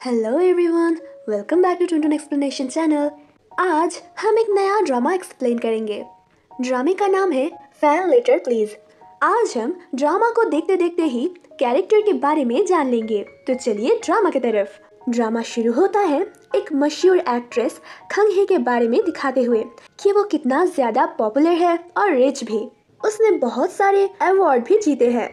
Hello everyone, welcome back to Tuntun explanation channel. आज हम एक नया ड्रामा एक्सप्लेन करेंगे। ड्रामे का नाम है फैन लेटर प्लीज। आज हम ड्रामा को देखते देखते ही कैरेक्टर के बारे में जान लेंगे। तो चलिए ड्रामा की तरफ। ड्रामा शुरू होता है एक मशहूर एक्ट्रेस खंग ही के बारे में दिखाते हुए कि वो कितना ज्यादा पॉपुलर है और रिच भी। उसने बहुत सारे अवार्ड भी जीते हैं।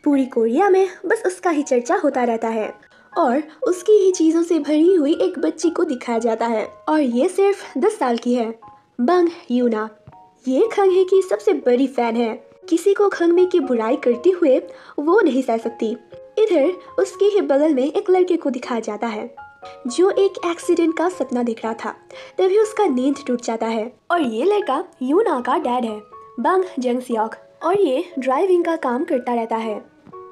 पूरी कोरिया में बस उसका ही चर्चा होता रहता है और उसकी ही चीजों से भरी हुई एक बच्ची को दिखाया जाता है और ये सिर्फ 10 साल की है, बंग यूना। ये खंघे की सबसे बड़ी फैन है। किसी को खंघे की बुराई करते हुए वो नहीं सह सकती। इधर उसके ही बगल में एक लड़के को दिखाया जाता है जो एक एक्सीडेंट का सपना देख रहा था। तभी उसका नींद टूट जाता है और ये लड़का यूना का डैड है, बंग जंगसियोक, और ये ड्राइविंग का काम करता रहता है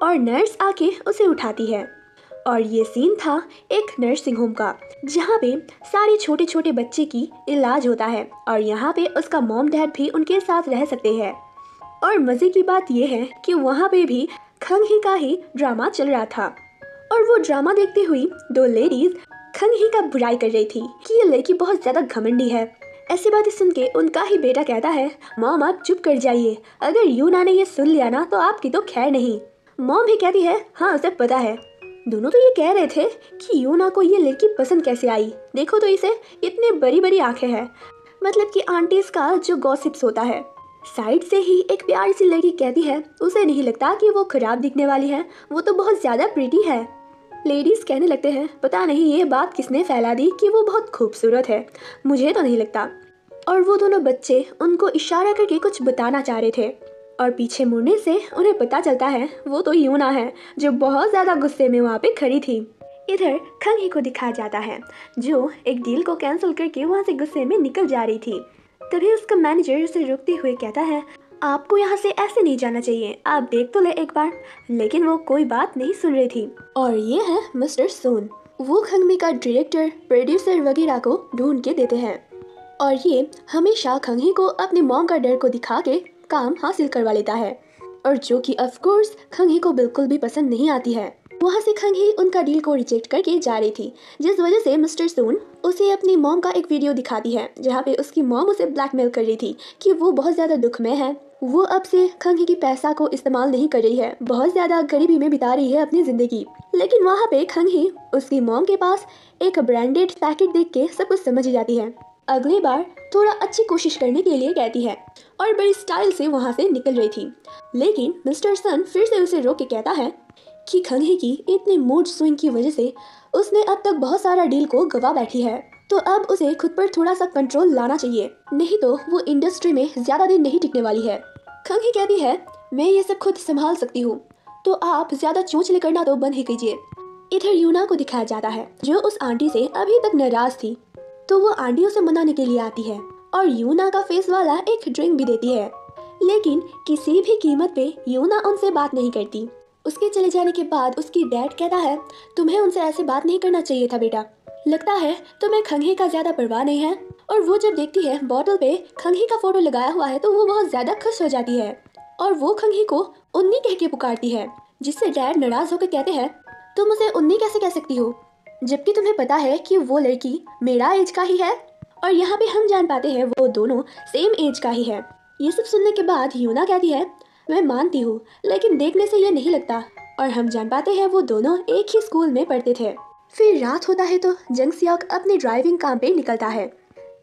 और नर्स आके उसे उठाती है। और ये सीन था एक नर्सिंग होम का जहाँ पे सारे छोटे छोटे बच्चे की इलाज होता है और यहाँ पे उसका मॉम डैड भी उनके साथ रह सकते हैं। और मजे की बात ये है कि वहाँ पे भी खंग ही का ही ड्रामा चल रहा था और वो ड्रामा देखते हुई दो लेडीज खंग ही का बुराई कर रही थी कि ये लड़की बहुत ज्यादा घमंडी है। ऐसी बातें सुन के उनका ही बेटा कहता है, मॉम आप चुप कर जाइए, अगर यूना ने ये सुन लिया ना तो आपकी तो खैर नहीं। मॉम भी कहती है, हाँ उसे पता है। दोनों तो ये कह रहे थे कि यूना को ये लड़की पसंद कैसे आई, देखो तो इसे, इतनी बड़ी बड़ी आंखें हैं। मतलब कि आंटीज का जो गॉसिप्स होता है। साइड से ही एक प्यारी सी लड़की कहती है उसे नहीं लगता कि वो खराब दिखने वाली है, वो तो बहुत ज्यादा प्रीटी है। लेडीज कहने लगते हैं, पता नहीं ये बात किसने फैला दी कि वो बहुत खूबसूरत है, मुझे तो नहीं लगता। और वो दोनों बच्चे उनको इशारा करके कुछ बताना चाह रहे थे और पीछे मुड़ने से उन्हें पता चलता है वो तो यूना है जो बहुत ज्यादा गुस्से में वहाँ पे खड़ी थी। इधर खंग ही को दिखाया जाता है जो एक डील को कैंसिल करके वहाँ से गुस्से में निकल जा रही थी। तभी उसका मैनेजर उसे रोकते हुए कहता है, आपको यहाँ से ऐसे नहीं जाना चाहिए, आप देख तो ले एक बार। लेकिन वो कोई बात नहीं सुन रही थी। और ये है मिस्टर सोन, वो खंगमी का डायरेक्टर प्रोड्यूसर वगैरह को ढूंढ के देते हैं और ये हमेशा खंगी को अपने मॉम का डर को दिखा के काम हासिल करवा लेता है और जो कि ऑफ कोर्स खंगी को बिल्कुल भी पसंद नहीं आती है। वहाँ से खंगी उनका डील को रिजेक्ट करके जा रही थी, जिस वजह से मिस्टर सोन उसे अपनी मॉम का एक वीडियो दिखाती है जहाँ पे उसकी मॉम उसे ब्लैकमेल कर रही थी कि वो बहुत ज़्यादा दुख में है। वो अब से खंगी की पैसा को इस्तेमाल नहीं कर रही है, बहुत ज़्यादा गरीबी में बिता रही है अपनी ज़िंदगी। लेकिन वहाँ पे खंगी उसकी मॉम के पास एक ब्रांडेड पैकेट देख के सब कुछ समझ जाती है। अगली बार थोड़ा अच्छी कोशिश करने के लिए कहती है और बड़ी स्टाइल से वहाँ से निकल रही थी। लेकिन मिस्टर सन फिर से उसे रोक के कहता है कि खंगी की इतनी मूड स्विंग की वजह से उसने अब तक बहुत सारा डील को गवा बैठी है, तो अब उसे खुद पर थोड़ा सा कंट्रोल लाना चाहिए, नहीं तो वो इंडस्ट्री में ज्यादा दिन नहीं टिकने वाली है। खंगी कहती है, मैं ये सब खुद संभाल सकती हूँ, तो आप ज्यादा चोंचले करना तो बंद ही कीजिए। इधर यूना को दिखाया जाता है जो उस आंटी से अभी तक नाराज थी, तो वो आंटी उसे मनाने के लिए आती है और यूना का फेस वाला एक ड्रिंक भी देती है। लेकिन किसी भी कीमत पे यूना उनसे बात नहीं करती। उसके चले जाने के बाद उसकी डैड कहता है, तुम्हें उनसे ऐसे बात नहीं करना चाहिए था बेटा, लगता है तुम्हें खंगी का ज्यादा परवाह नहीं है। और वो जब देखती है बॉटल पे खंगी का फोटो लगाया हुआ है तो वो बहुत ज्यादा खुश हो जाती है और वो खंगी को उन्नी कह के पुकारती है, जिससे डैड नाराज होकर कहते हैं, तुम उसे उन्नी कैसे कह सकती हो, जबकि तुम्हें पता है कि वो लड़की मेरा एज का ही है। और यहाँ पे हम जान पाते हैं वो दोनों सेम एज का ही है। ये सब सुनने के बाद यूना कहती है, मैं मानती हूँ लेकिन देखने से ये नहीं लगता। और हम जान पाते हैं वो दोनों एक ही स्कूल में पढ़ते थे। फिर रात होता है तो जंगसियोक अपने ड्राइविंग काम पे निकलता है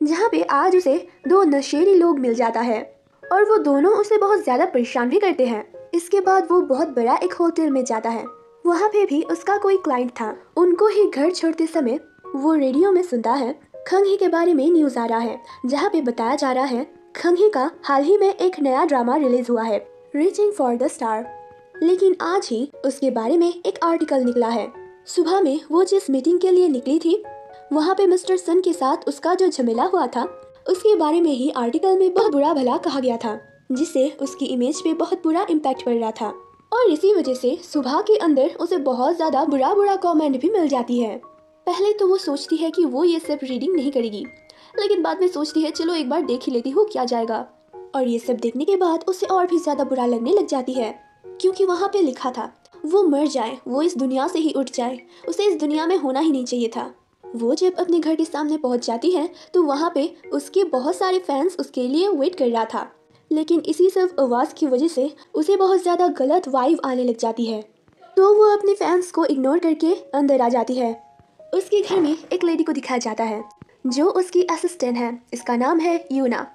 जहाँ पे आज उसे दो नशेड़ी लोग मिल जाता है और वो दोनों उसे बहुत ज्यादा परेशान भी करते हैं। इसके बाद वो बहुत बड़ा एक होटल में जाता है। वहाँ पे भी उसका कोई क्लाइंट था। उनको ही घर छोड़ते समय वो रेडियो में सुनता है खंगी के बारे में न्यूज आ रहा है जहाँ पे बताया जा रहा है खंगी का हाल ही में एक नया ड्रामा रिलीज हुआ है, रीचिंग फॉर द स्टार। लेकिन आज ही उसके बारे में एक आर्टिकल निकला है। सुबह में वो जिस मीटिंग के लिए निकली थी वहाँ पे मिस्टर सन के साथ उसका जो झमेला हुआ था उसके बारे में ही आर्टिकल में बहुत बुरा भला कहा गया था, जिससे उसकी इमेज पे बहुत बुरा इम्पैक्ट पड़ रहा था। और इसी वजह से सुबह के अंदर उसे बहुत ज्यादा बुरा बुरा कमेंट भी मिल जाती है। पहले तो वो सोचती है कि वो ये सब रीडिंग नहीं करेगी, लेकिन बाद में सोचती है चलो एक बार देख ही लेती हूँ क्या जाएगा। और ये सब देखने के बाद उसे और भी ज्यादा बुरा लगने लग जाती है क्योंकि वहाँ पे लिखा था वो मर जाए, वो इस दुनिया से ही उठ जाए, उसे इस दुनिया में होना ही नहीं चाहिए था। वो जब अपने घर के सामने पहुंच जाती है तो वहाँ पे उसके बहुत सारे फैंस उसके लिए वेट कर रहा था, लेकिन इसी सब आवाज़ की वजह से उसे बहुत ज़्यादा गलत वाइब आने लग जाती है। तो वो अपने फैंस को इग्नोर करके अंदर आ जाती है। उसके घर में एक लेडी को दिखाया जाता है जो उसकी असिस्टेंट है, इसका नाम है यूना।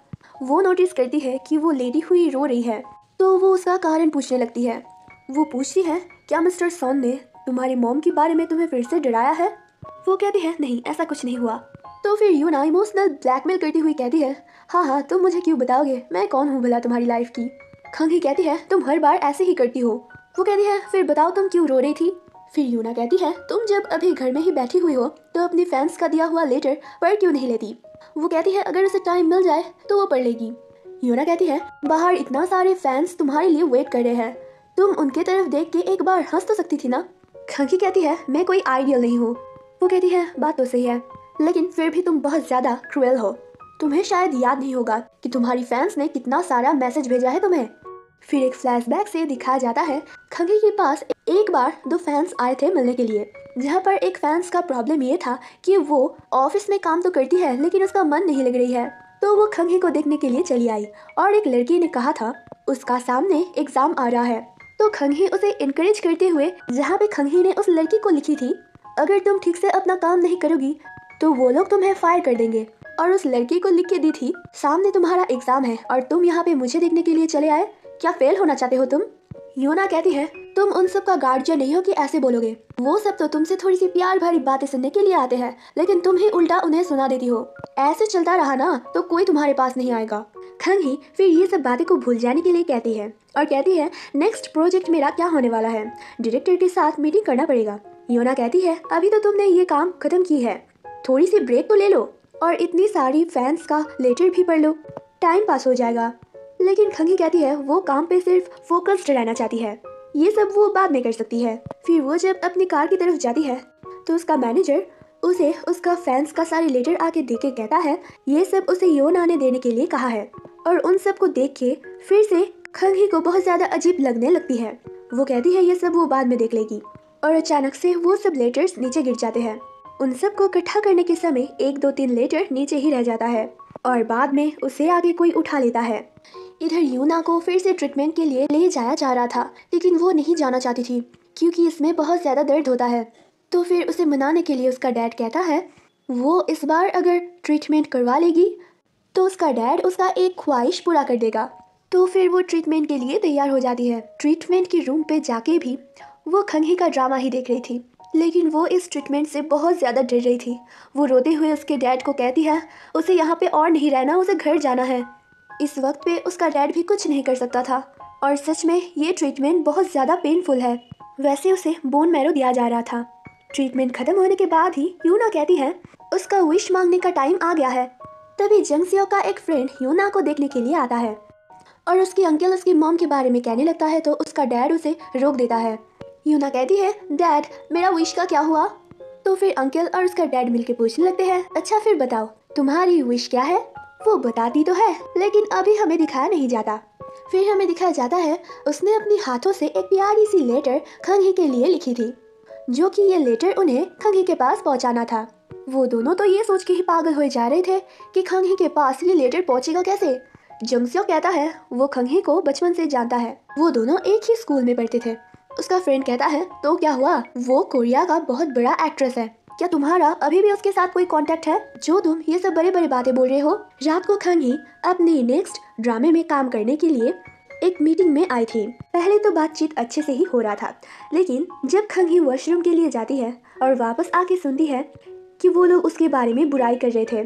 वो नोटिस करती है कि वो लेडी हुई रो रही है, तो वो उसका कारण पूछने लगती है। वो पूछती है, क्या मिस्टर सॉन ने तुम्हारी मॉम के बारे में तुम्हें फिर से डराया है? वो कहती है, नहीं, ऐसा कुछ नहीं हुआ। तो फिर यूना इमोशनल ब्लैकमेल करती हुई कहती है, हाँ हाँ, तुम मुझे क्यों बताओगे, मैं कौन हूँ भला तुम्हारी लाइफ की। खंगी कहती है, तुम हर बार ऐसे ही करती हो। वो कहती है, फिर बताओ तुम क्यों रो रही थी। फिर यूना कहती है, तुम जब अभी घर में ही बैठी हुई हो तो अपनी फैंस का दिया हुआ लेटर पढ़ क्यों नहीं लेती। वो कहती है, अगर उसे टाइम मिल जाए तो वो पढ़ लेगी। यूना कहती है, बाहर इतना सारे फैंस तुम्हारे लिए वेट कर रहे हैं, तुम उनके तरफ देख के एक बार हंस तो सकती थी ना। खंगी कहती है, मैं कोई आइडियल नहीं हूँ। वो कहती है, बात तो सही है, लेकिन फिर भी तुम बहुत ज़्यादा क्रूएल हो। तुम्हें शायद याद नहीं होगा कि तुम्हारी फैंस ने कितना सारा मैसेज भेजा है तुम्हें। फिर एक फ्लैशबैक से दिखाया जाता है, खंगी के पास एक बार 2 फैंस आए थे मिलने के लिए, जहाँ पर एक फैंस का प्रॉब्लम ये था कि वो ऑफिस में काम तो करती है लेकिन उसका मन नहीं लग रही है। तो वो खंगी को देखने के लिए चली आई और एक लड़की ने कहा था उसका सामने एग्जाम आ रहा है। तो खंगी उसे इनकरेज करते हुए, जहाँ पे खंगी ने उस लड़की को लिखी थी, अगर तुम ठीक से अपना काम नहीं करोगी तो वो लोग तुम्हें फायर कर देंगे, और उस लड़की को लिख के दी थी, सामने तुम्हारा एग्जाम है और तुम यहाँ पे मुझे देखने के लिए चले आए, क्या फेल होना चाहते हो तुम। यूना कहती है, तुम उन सब का गार्जियन नहीं हो कि ऐसे बोलोगे, वो सब तो तुमसे थोड़ी सी प्यार भरी बातें सुनने के लिए आते हैं, लेकिन तुम ही उल्टा उन्हें सुना देती हो। ऐसे चलता रहा ना तो कोई तुम्हारे पास नहीं आएगा। खंगी फिर ये सब बातें को भूल जाने के लिए कहती है और कहती है, नेक्स्ट प्रोजेक्ट मेरा क्या होने वाला है, डायरेक्टर के साथ मीटिंग करना पड़ेगा। यूना कहती है, अभी तो तुमने ये काम खत्म की है, थोड़ी सी ब्रेक तो ले लो और इतनी सारी फैंस का लेटर भी पढ़ लो, टाइम पास हो जाएगा। लेकिन खंगी कहती है वो काम पे सिर्फ फोकस्ड रहना चाहती है, ये सब वो बाद में कर सकती है। फिर वो जब अपनी कार की तरफ जाती है तो उसका मैनेजर उसे उसका फैंस का सारी लेटर आके दे के कहता है ये सब उसे यूना ने देने के लिए कहा है। और उन सब को देख के फिर से खंगी को बहुत ज़्यादा अजीब लगने लगती है। वो कहती है ये सब वो बाद में देख लेगी, और अचानक से वो सब लेटर्स नीचे गिर जाते हैं। उन सब को इकट्ठा करने के समय 1 2 3 लेटर नीचे ही रह जाता है और बाद में उसे आगे कोई उठा लेता है। इधर यूना को फिर से ट्रीटमेंट के लिए ले जाया जा रहा था, लेकिन वो नहीं जाना चाहती थी क्योंकि इसमें बहुत ज़्यादा दर्द होता है। तो फिर उसे मनाने के लिए उसका डैड कहता है वो इस बार अगर ट्रीटमेंट करवा लेगी तो उसका डैड उसका एक ख्वाहिश पूरा कर देगा। तो फिर वो ट्रीटमेंट के लिए तैयार हो जाती है। ट्रीटमेंट के रूम पे जाके भी वो खंगी का ड्रामा ही देख रही थी, लेकिन वो इस ट्रीटमेंट से बहुत ज़्यादा डर रही थी। वो रोते हुए उसके डैड को कहती है उसे यहाँ पे और नहीं रहना, उसे घर जाना है। इस वक्त पे उसका डैड भी कुछ नहीं कर सकता था, और सच में ये ट्रीटमेंट बहुत ज़्यादा पेनफुल है। वैसे उसे बोन मैरो दिया जा रहा था। ट्रीटमेंट खत्म होने के बाद ही यूना कहती है उसका विश मांगने का टाइम आ गया है। तभी जंगसियो का एक फ्रेंड यूना को देखने के लिए आता है और उसके अंकल उसकी मॉम के बारे में कहने लगता है, तो उसका डैड उसे रोक देता है। यूना कहती है डैड मेरा विश का क्या हुआ। तो फिर अंकल और उसका डैड मिलके पूछने लगते हैं अच्छा फिर बताओ तुम्हारी विश क्या है। वो बताती तो है लेकिन अभी हमें दिखाया नहीं जाता। फिर हमें दिखाया जाता है उसने अपने हाथों से एक प्यारी सी लेटर खंगी के लिए लिखी थी, जो कि ये लेटर उन्हें खंगी के पास पहुंचाना था। वो दोनों तो ये सोच के ही पागल हो जा रहे थे कि खंगी के पास ये लेटर पहुंचेगा कैसे। जंगसियो कहता है वो खंगी को बचपन से जानता है, वो दोनों एक ही स्कूल में पढ़ते थे। उसका फ्रेंड कहता है तो क्या हुआ, वो कोरिया का बहुत बड़ा एक्ट्रेस है, क्या तुम्हारा अभी भी उसके साथ कोई कांटेक्ट है जो तुम ये सब बड़े बड़े बातें बोल रहे हो। रात को खंगी अपने नेक्स्ट ड्रामे में काम करने के लिए एक मीटिंग में आई थी। पहले तो बातचीत अच्छे से ही हो रहा था, लेकिन जब खंगी वॉशरूम के लिए जाती है और वापस आके सुनती है कि वो लोग उसके बारे में बुराई कर रहे थे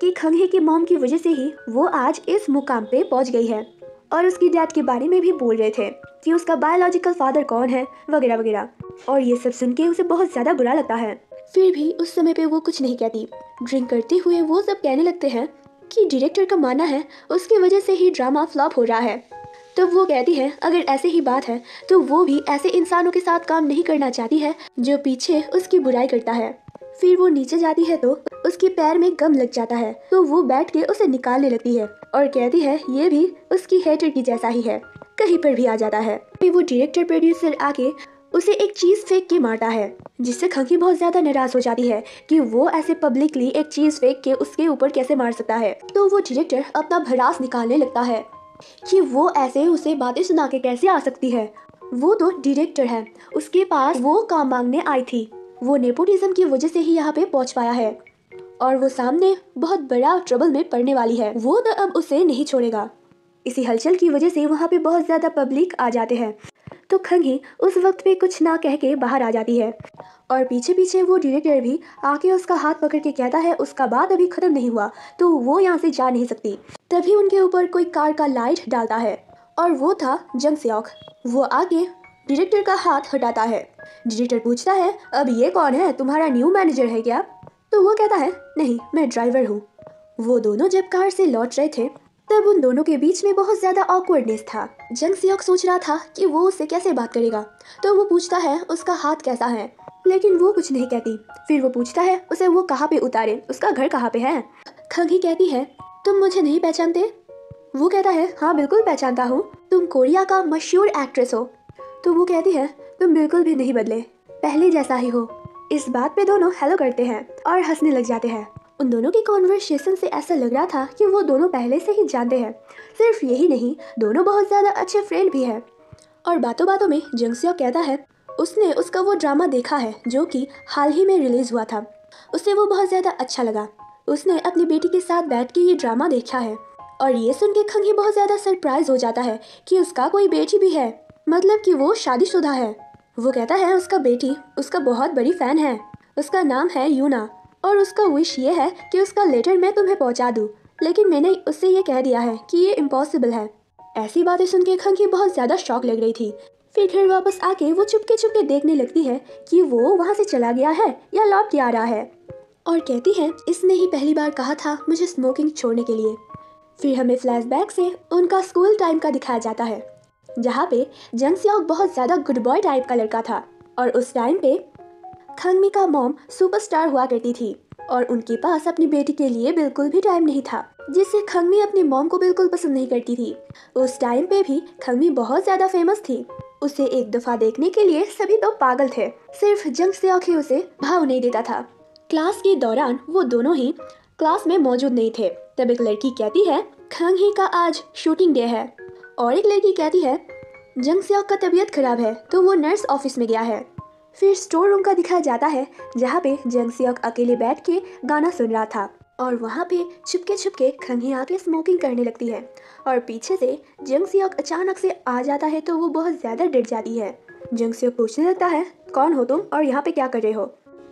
कि खंगी की मॉम की वजह से ही वो आज इस मुकाम पे पहुंच गई है, और उसकी डैड के बारे में भी बोल रहे थे कि उसका बायोलॉजिकल फादर कौन है वगैरह वगैरह, और ये सब सुन के उसे बहुत ज़्यादा बुरा लगता है। फिर भी उस समय पे वो कुछ नहीं कहती। ड्रिंक करते हुए वो सब कहने लगते हैं कि डायरेक्टर का मानना है उसकी वजह से ही ड्रामा फ्लॉप हो रहा है। तो वो कहती है अगर ऐसे ही बात है तो वो भी ऐसे इंसानों के साथ काम नहीं करना चाहती है जो पीछे उसकी बुराई करता है। फिर वो नीचे जाती है तो उसके पैर में गम लग जाता है, तो वो बैठ के उसे निकालने लगती है और कहती है ये भी उसकी हेटर की जैसा ही है, कहीं पर भी आ जाता है। फिर वो डायरेक्टर प्रोड्यूसर आके उसे एक चीज़ फेंक के मारता है, जिससे खंगी बहुत ज़्यादा नाराज़ हो जाती है कि वो ऐसे पब्लिकली एक चीज़ फेंक के उसके ऊपर कैसे मार सकता है। तो वो डायरेक्टर अपना भड़ास निकालने लगता है कि वो ऐसे उसे बातें सुना के कैसे आ सकती है। वो तो डायरेक्टर है, उसके पास वो काम मांगने आई थी। वो नेपोटिज्म की वजह से ही यहाँ पे पहुँच पाया है और वो सामने बहुत बड़ा ट्रबल में पड़ने वाली है। वो तो अब उसे नहीं छोड़ेगा। इसी हलचल की वजह से वहाँ पे बहुत ज़्यादा पब्लिक आ जाते हैं। तो खंगी उस वक्त पे कुछ ना कह के बाहर आ जाती है और पीछे पीछे वो डायरेक्टर भी आके उसका हाथ पकड़ के कहता है उसका बात अभी ख़त्म नहीं हुआ, तो वो यहाँ से जा नहीं सकती। तभी उनके ऊपर कोई कार का लाइट डालता है और वो था जंग सियोक। वो आके डायरेक्टर का हाथ हटाता है। डायरेक्टर पूछता है, अब ये कौन है, तुम्हारा न्यू मैनेजर है क्या? तो वो कहता है, नहीं, मैं ड्राइवर हूँ। वो दोनों जब कार से लौट रहे थे तब उन दोनों के बीच में बहुत ज़्यादा ऑकवर्डनेस था। जंग सियोक सोच रहा था कि वो उससे कैसे बात करेगा, तो वो पूछता है उसका हाथ कैसा है, लेकिन वो कुछ नहीं कहती। फिर वो पूछता है उसे वो कहाँ पे उतारे, उसका घर कहाँ पे है। खंगी कहती है, तुम मुझे नहीं पहचानते? वो कहता है, हाँ बिल्कुल पहचानता हूँ, तुम कोरिया का मशहूर एक्ट्रेस हो। तो वो कहती है, तुम बिल्कुल भी नहीं बदले, पहले जैसा ही हो। इस बात पे दोनों हेलो करते हैं और हंसने लग जाते हैं। उन दोनों की कॉन्वर्सेशन से ऐसा लग रहा था कि वो दोनों पहले से ही जानते हैं। सिर्फ यही नहीं, दोनों बहुत ज़्यादा अच्छे फ्रेंड भी हैं। और बातों बातों में जंग सियोक कहता है उसने उसका वो ड्रामा देखा है जो कि हाल ही में रिलीज़ हुआ था, उसे वो बहुत ज़्यादा अच्छा लगा। उसने अपनी बेटी के साथ बैठ के ये ड्रामा देखा है। और ये सुन के खंगी बहुत ज़्यादा सरप्राइज हो जाता है कि उसका कोई बेटी भी है, मतलब कि वो शादीशुदा है। वो कहता है उसका बेटी उसका बहुत बड़ी फ़ैन है, उसका नाम है यूना और उसका विश ये है कि उसका लेटर मैं तुम्हें पहुंचा दूं, लेकिन मैंने उससे ये कह दिया है कि ये इम्पॉसिबल है। ऐसी बातें सुन के खंगी बहुत ज़्यादा शॉक लग रही थी। फिर घर वापस आके वो चुपके चुपके देखने लगती है कि वो वहाँ से चला गया है या लौट के आ रहा है, और कहती है इसने ही पहली बार कहा था मुझे स्मोकिंग छोड़ने के लिए। फिर हमें फ्लैशबैक से उनका स्कूल टाइम का दिखाया जाता है, जहाँ पे जंग सियोक बहुत ज़्यादा गुड बॉय टाइप का लड़का था और उस टाइम पे खंगमी का मॉम सुपरस्टार हुआ करती थी और उनके पास अपनी बेटी के लिए बिल्कुल भी टाइम नहीं था, जिससे खंगमी अपनी मॉम को बिल्कुल पसंद नहीं करती थी। उस टाइम पे भी खंगमी बहुत ज़्यादा फेमस थी, उसे एक दफ़ा देखने के लिए सभी तो पागल थे, सिर्फ जंग सियोक ही उसे भाव नहीं देता था। क्लास के दौरान वो दोनों ही क्लास में मौजूद नहीं थे। तब एक लड़की कहती है खंगी का आज शूटिंग डे है, और एक लड़की कहती है जंग सियोक का तबीयत खराब है तो वो नर्स ऑफिस में गया है। फिर स्टोर रूम का दिखाया जाता है, जहाँ पे जंग सियोक अकेले बैठ के गाना सुन रहा था और वहाँ पे छुपके छुपके खंगी आके स्मोकिंग करने लगती है और पीछे से जंग सियोक अचानक से आ जाता है तो वो बहुत ज़्यादा डर जाती है। जंग सियोक पूछने लगता है कौन हो तुम और यहाँ पे क्या कर रहे हो?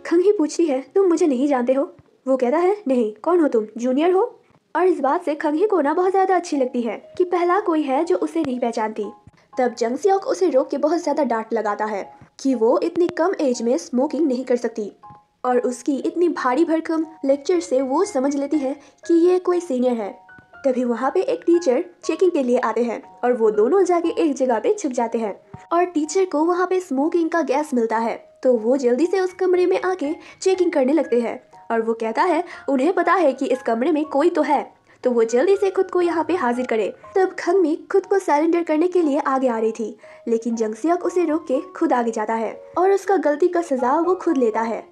खंगी पूछती है तुम मुझे नहीं जानते हो? वो कहता है नहीं, कौन हो तुम, जूनियर हो? और इस बात से खंगी को ना बहुत ज़्यादा अच्छी लगती है कि पहला कोई है जो उसे नहीं पहचानती। तब जंग सियोक उसे रोक के बहुत ज़्यादा डांट लगाता है कि वो इतनी कम एज में स्मोकिंग नहीं कर सकती, और उसकी इतनी भारी भरकम लेक्चर से वो समझ लेती है कि ये कोई सीनियर है। तभी वहाँ पे एक टीचर चेकिंग के लिए आते हैं और वो दोनों जाके एक जगह पे छुप जाते हैं और टीचर को वहाँ पे स्मोकिंग का गैस मिलता है, तो वो जल्दी से उस कमरे में आके चेकिंग करने लगते हैं और वो कहता है उन्हें पता है कि इस कमरे में कोई तो है, तो वो जल्दी से खुद को यहाँ पे हाजिर करे। तब खंगमी खुद को सरेंडर करने के लिए आगे आ रही थी, लेकिन जंग सियोक उसे रोक के खुद आगे जाता है और उसका गलती का सजा वो खुद लेता है।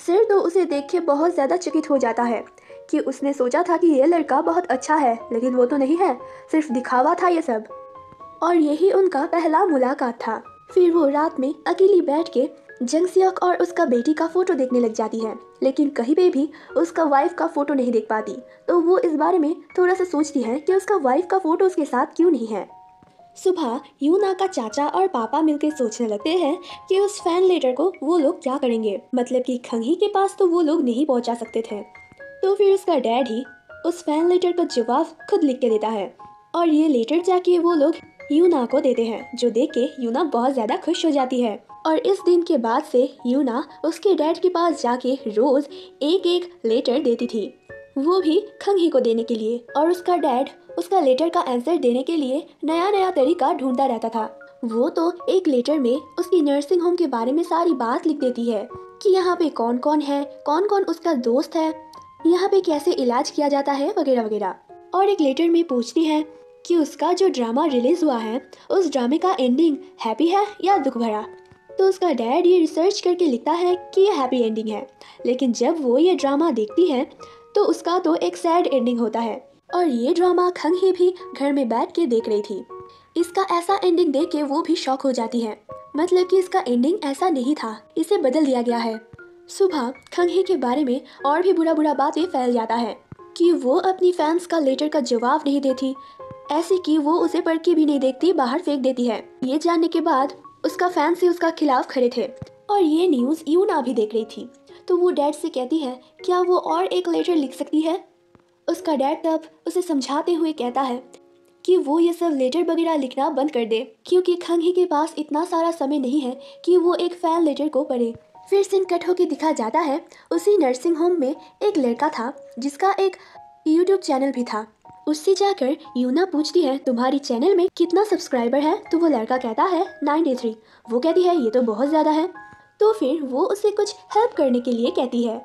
सिर तो उसे देख के बहुत ज़्यादा चकित हो जाता है कि उसने सोचा था कि ये लड़का बहुत अच्छा है, लेकिन वो तो नहीं है, सिर्फ दिखावा था ये सब। और यही उनका पहला मुलाकात था। फिर वो रात में अकेली बैठ के जंग सियोक और उसका बेटी का फोटो देखने लग जाती है, लेकिन कहीं पे भी उसका वाइफ का फोटो नहीं देख पाती। तो वो इस बारे में थोड़ा सा सोचती है कि उसका वाइफ का फोटो उसके साथ क्यों नहीं है। सुबह यूना का चाचा और पापा मिलकर सोचने लगते हैं कि उस फैन लेटर को वो लोग क्या करेंगे, मतलब कि खंगी के पास तो वो लोग नहीं पहुंचा सकते थे। तो फिर उसका डैड ही उस फैन लेटर का जवाब खुद लिख के देता है और ये लेटर जाके वो लोग यूना को देते हैं, जो देख के यूना बहुत ज़्यादा खुश हो जाती है। और इस दिन के बाद से यूना उसके डैड के पास जाके रोज़ एक एक लेटर देती थी, वो भी खंगी को देने के लिए। और उसका डैड उसका लेटर का आंसर देने के लिए नया नया तरीका ढूंढता रहता था। वो तो एक लेटर में उसकी नर्सिंग होम के बारे में सारी बात लिख देती है कि यहाँ पे कौन कौन है, कौन कौन उसका दोस्त है, यहाँ पे कैसे इलाज किया जाता है, वगैरह वगैरह। और एक लेटर में पूछती है कि उसका जो ड्रामा रिलीज हुआ है उस ड्रामे का एंडिंग हैप्पी है या दुख भरा। तो उसका डैड ये रिसर्च करके लिखता है कि ये हैप्पी एंडिंग है, लेकिन जब वो ये ड्रामा देखती है तो उसका तो एक सैड एंडिंग होता है। और ये ड्रामा खंग ही भी घर में बैठ के देख रही थी। इसका ऐसा एंडिंग देख के वो भी शॉक हो जाती है, मतलब कि इसका एंडिंग ऐसा नहीं था, इसे बदल दिया गया है। सुबह खंग ही के बारे में और भी बुरा बुरा बातें फैल जाता है कि वो अपनी फैंस का लेटर का जवाब नहीं देती, ऐसे कि वो उसे पढ़ के भी नहीं देखती, बाहर फेंक देती है। ये जानने के बाद उसका फैंस ही उसका खिलाफ खड़े थे और ये न्यूज़ यूना भी देख रही थी। तो वो डैड से कहती है क्या वो और एक लेटर लिख सकती है। उसका डैड तब उसे समझाते हुए कहता है कि वो ये सब लेटर वगैरह लिखना बंद कर दे, क्योंकि खंग ही के पास इतना सारा समय नहीं है कि वो एक फैन लेटर को पढ़े। फिर सीन कट होके दिखा जाता है उसी नर्सिंग होम में एक लड़का था जिसका एक यूट्यूब चैनल भी था। उससे जाकर यूना पूछती है तुम्हारी चैनल में कितना सब्सक्राइबर है, तो वो लड़का कहता है 93। वो कहती है ये तो बहुत ज़्यादा है। तो फिर वो उसे कुछ हेल्प करने के लिए कहती है।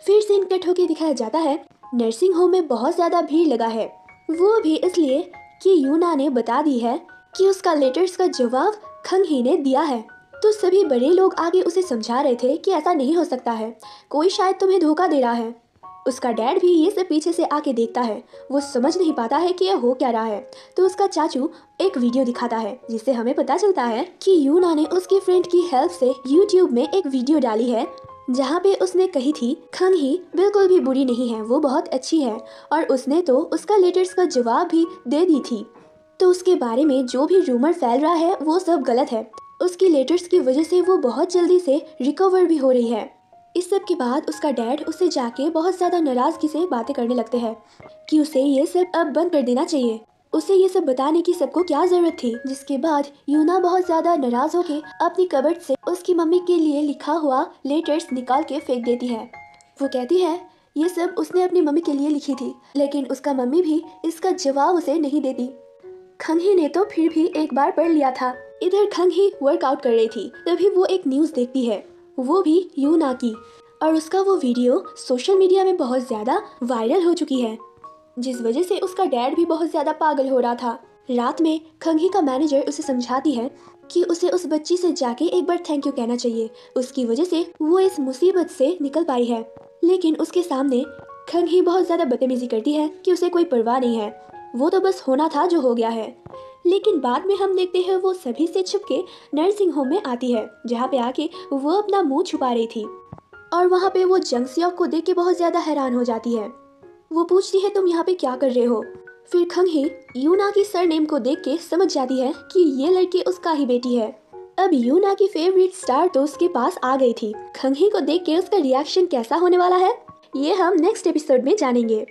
फिर सीन कट होके दिखाया जाता है नर्सिंग होम में बहुत ज़्यादा भीड़ लगा है, वो भी इसलिए कि यूना ने बता दी है कि उसका लेटर्स का जवाब खंग ही ने दिया है। तो सभी बड़े लोग आगे उसे समझा रहे थे कि ऐसा नहीं हो सकता है, कोई शायद तुम्हें धोखा दे रहा है। उसका डैड भी ये सब पीछे से आके देखता है, वो समझ नहीं पाता है कि यह हो क्या रहा है। तो उसका चाचू एक वीडियो दिखाता है जिससे हमें पता चलता है कि यूना ने उसकी फ्रेंड की हेल्प से यूट्यूब में एक वीडियो डाली है जहाँ पे उसने कही थी खंग ही बिल्कुल भी बुरी नहीं है, वो बहुत अच्छी है, और उसने तो उसका लेटर्स का जवाब भी दे दी थी। तो उसके बारे में जो भी रूमर फैल रहा है वो सब गलत है, उसकी लेटर्स की वजह से वो बहुत जल्दी से रिकवर भी हो रही है। इस सब के बाद उसका डैड उसे जाके बहुत ज़्यादा नाराज़गी से बातें करने लगते हैं कि उसे ये सब अब बंद कर देना चाहिए, उसे ये सब बताने की सबको क्या ज़रूरत थी। जिसके बाद यूना बहुत ज़्यादा नाराज़ होकर अपनी कबर्ड से उसकी मम्मी के लिए लिखा हुआ लेटर्स निकाल के फेंक देती है। वो कहती है ये सब उसने अपनी मम्मी के लिए लिखी थी, लेकिन उसका मम्मी भी इसका जवाब उसे नहीं देती। खंग ही ने तो फिर भी एक बार पढ़ लिया था। इधर खंग ही वर्कआउट कर रही थी, तभी वो एक न्यूज़ देखती है, वो भी यूना की, और उसका वो वीडियो सोशल मीडिया में बहुत ज़्यादा वायरल हो चुकी है, जिस वजह से उसका डैड भी बहुत ज़्यादा पागल हो रहा था। रात में खंग ही का मैनेजर उसे समझाती है कि उसे उस बच्ची से जाके एक बार थैंक यू कहना चाहिए, उसकी वजह से वो इस मुसीबत से निकल पाई है। लेकिन उसके सामने खंग ही बहुत ज़्यादा बदतमीजी करती है कि उसे कोई परवाह नहीं है, वो तो बस होना था जो हो गया है। लेकिन बाद में हम देखते हैं वो सभी से छुप के नर्सिंग होम में आती है, जहाँ पे आके वो अपना मुंह छुपा रही थी, और वहाँ पे वो जंग सियोक को देख के बहुत ज़्यादा हैरान हो जाती है। वो पूछती है तुम यहाँ पे क्या कर रहे हो। फिर खंग ही यूना की सरनेम को देख के समझ जाती है कि ये लड़की उसका ही बेटी है। अब यूना की फेवरेट स्टार तो उसके पास आ गई थी। खंग ही को देख के उसका रिएक्शन कैसा होने वाला है ये हम नेक्स्ट एपिसोड में जानेंगे।